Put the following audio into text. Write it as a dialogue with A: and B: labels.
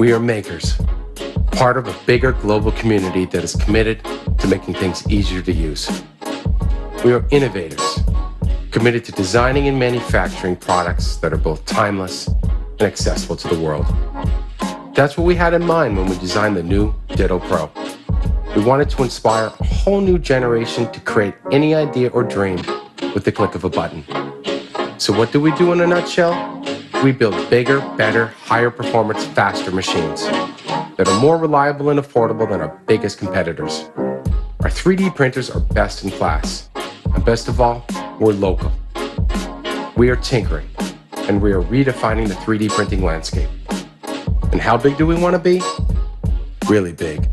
A: We are makers, part of a bigger global community that is committed to making things easier to use. We are innovators, committed to designing and manufacturing products that are both timeless and accessible to the world. That's what we had in mind when we designed the new DITTO Pro. We wanted to inspire a whole new generation to create any idea or dream with the click of a button. So what do we do in a nutshell? We build bigger, better, higher performance, faster machines that are more reliable and affordable than our biggest competitors. Our 3D printers are best in class. And best of all, we're local. We are Tinkerine, and we are redefining the 3D printing landscape. And how big do we want to be? Really big.